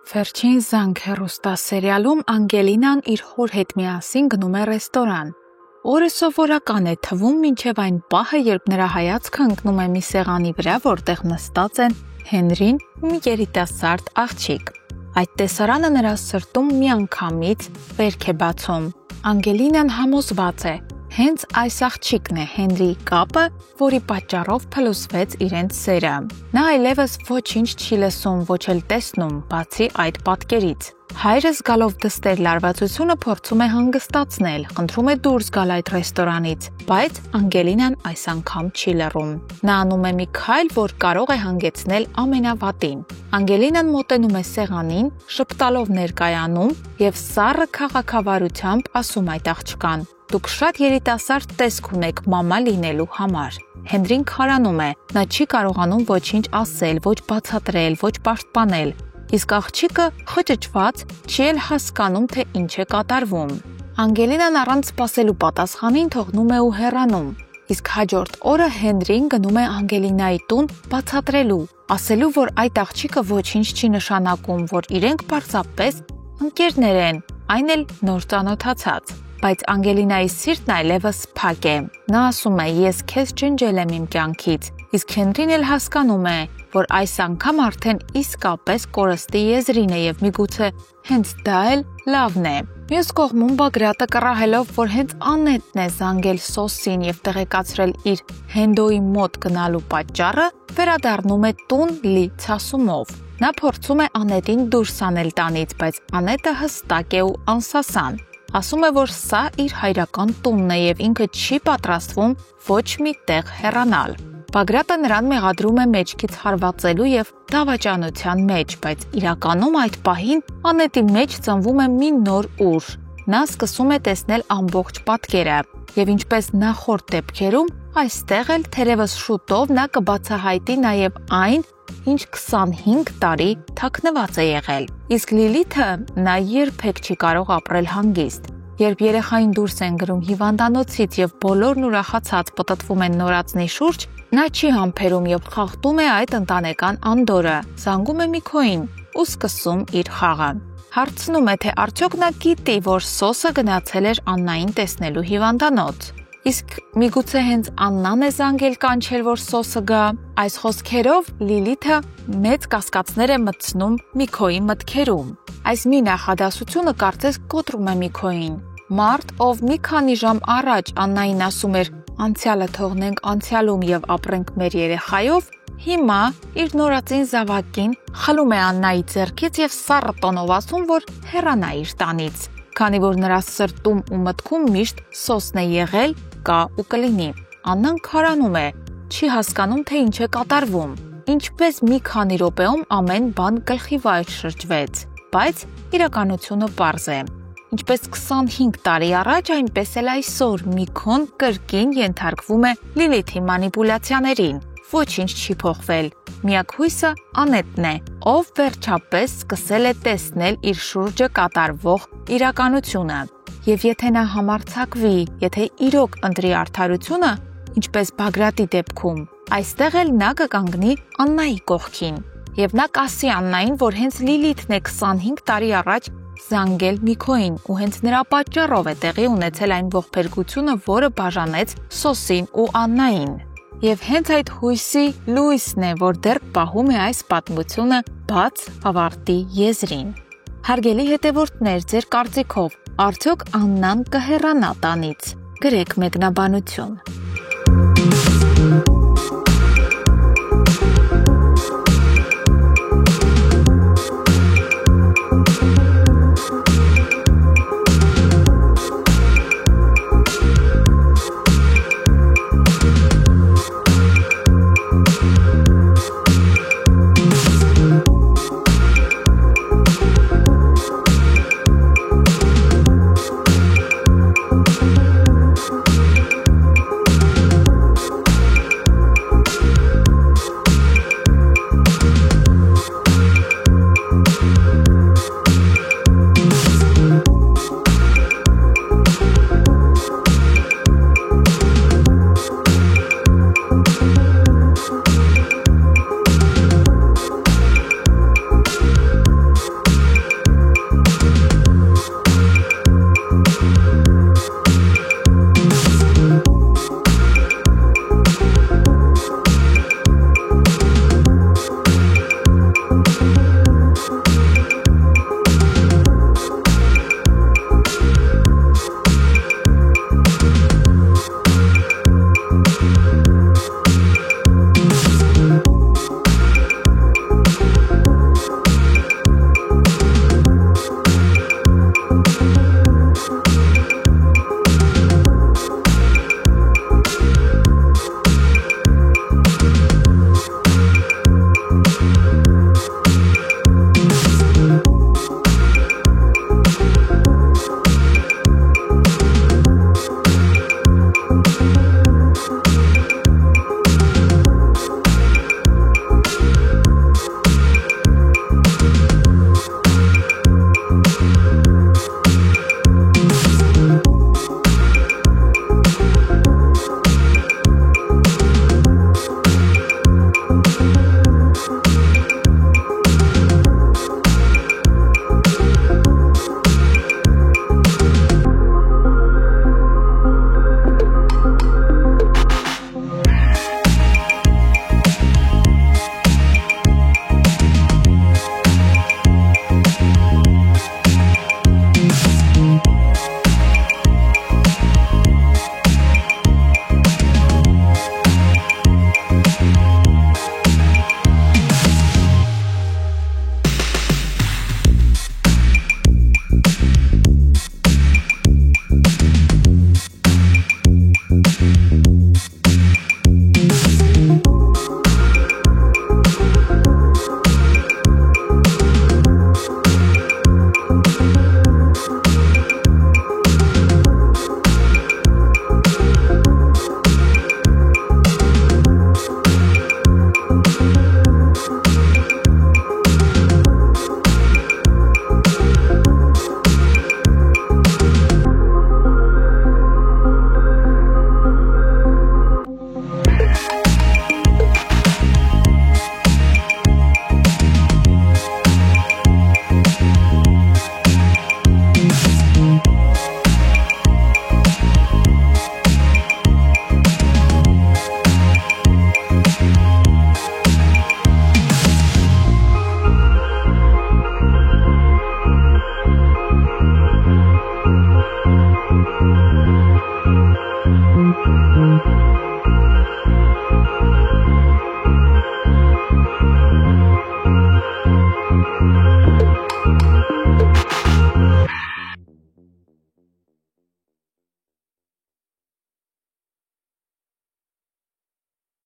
Վերջին զանգ հեռուստասերիալում Անգելինան իր հոր հետ միասին գնում է ռեստորան։ Օրը սովորական է թվում մինչև այն պահը, երբ նրա հայացքը ընկնում է մի սեղանի վրա, որտեղ նստած են Հենրին ու մի երիտասարդ աղջիկ։ Այդ տեսարանը նրա սրտում միանգամից վերք է բացում։ Անգելինան համոզված է, հենց այս աղջիկն է Հենրիի կապը, որի պատճառով փլուզվեց իրենց սերը։ Նա այլևս ոչինչ չի լսում, ոչ էլ տեսնում, բացի այդ պատկերից։ Հայրը զգալով դստեր լարվածությունը փորձում է հանգստացնել, խնդրում է դուրս գալ այդ ռեստորանից, բայց Անգելինան այս անգամ չի լռում։ Նա անում է մի քայլ, որ կարող է հանգեցնել ամենավատին։ Անգելինան մոտենում է սեղանին, շպտալով ներկայանում եւ սառը քաղաքավարությամբ ասում այդ աղջկան. «Դուք շատ երիտասարդ տեսք ունեք մամա լինելու համար»։ Հենրին քարանում է, նա չի կարողանում ոչինչ ասել, ոչ բացատրել, ոչ պաշտպանել։ Իսկ աղջիկը խճճված չի էլ հասկանում, թե ինչ է կատարվում։ Անգելինան առանց սպասելու պատասխանին թողնում է ու հեռանում։ Իսկ հաջորդ օրը Հենրին գնում է Անգելինայի տուն բացատրելու, ասելու, որ այդ աղջիկը ոչինչ չի նշանակում, որ իրենք պարզապես ընկերներ են, այն էլ նոր ծանոթացած։ Բայց Անգելինայի սիրտն այլևս փակ է։ Նա ասում է. «Ես քեզ ջնջել եմ իմ կյանքից», իսկ Հենրին էլ հասկանում է, որ այս անգամ արդեն իսկապես կորստի եզրին է եւ միգուցե հենց դա էլ լավն է։ Մյուս կողմում Բագրատը կռահելով, որ հենց Անետն է զանգել Սոսին եւ տեղեկացրել իր Հենդոյի մոտ գնալու պատճառը, վերադառնում է տուն լի ցասումով։ Նա փորձում է Անետին դուրս անել տանից, բայց Անետը հստակ է ու անսասան։ Ասում է, որ սա իր հայրական տունն է եւ ինքը չի պատրաստվում ոչ մի տեղ հեռանալ։ Բագրատը նրան մեղադրում է մեջքից հարվածելու եւ դավաճանության մեջ, բայց իրականում այդ պահին Անետի մեջ ծնվում է մի նոր ուժ։ Նա սկսում է տեսնել ամբողջ պատկերը եւ ինչպես նախորդ դեպքերում, այստեղ էլ թերևս շուտով նա կբացահայտի նաեւ այն, ինչ 25 տարի թաքնված է եղել։ Իսկ Լիլիթը նա երբեք չի կարող ապրել հանգիստ։ Երբ երեխային դուրս են գրում հիվանդանոցից եւ բոլորն ուրախացած պտտվում են նորածնի շուրջ, նա չի համբերում եւ խախտում է այդ ընտանեկան անդորը, զանգում է Միքոյին ու սկսում իր խաղը։ Հարցնում է, թե արդյոք նա գիտի, որ Սոսը գնացել էր Աննային տեսնելու հիվանդանոց։ Իսկ միգուցե հենց Աննան է զանգել կանչել, որ Սոսը գա։ Այս խոսքերով Լիլիթը մեծ կասկածներ է մտցնում Միքոյի մտքերում։ Այս մի նախադասությունը կարծես կոտրում է Միքոյին։ Մարդ, ով մի քանի ժամ առաջ Աննային ասում էր. «Անցյալը թողնենք անցյալում եւ ապրենք մեր երեխայով», հիմա իր նորածին զավակին խլում է Աննայի ձեռքից եւ սառը տոնով ասում, որ հեռանա իր տանից, քանի որ նրա սրտում ու մտքում միշտ Սոսն է եղել, կա ու կլինի։ Աննան քարանում է, չի հասկանում, թե ինչ է կատարվում։ Ինչպես մի քանի րոպեում ամեն բան գլխի վայր շրջվեց, բայց իրականությունը պարզ է։ Ինչպես 25 տարի առաջ, այնպես էլ այսօր Միքոն կրկին ենթարկվում է Լիլիթի մանիպուլյացիաներին։ Ոչինչ չի փոխվել։ Միակ հույսը Անետն է, ով վերջապես սկսել է տեսնել իր շուրջը կատարվող իրականությունը։ Եվ եթե նա համարձակվի, եթե իրոք ընտրի արդարությունը, ինչպես Բագրատի դեպքում, այստեղ էլ նա կկանգնի Աննայի կողքին։ Եվ նա կասի Աննային, որ հենց Լիլիթն է 25 տարի առաջ զանգել Միքոյին ու հենց նրա պատճառով է տեղի ունեցել այն ողբերգությունը, որը բաժանեց Սոսին ու Աննային։ Եվ հենց այդ հույսի լույսն է, որ դեռ պահում է այս պատմությունը բաց ավարտի եզրին։ Հարգելի հետևորդներ, ձեր կարծիքով, արդյոք Աննան կհեռանա տանից։ Գրեք մեկնաբանություն։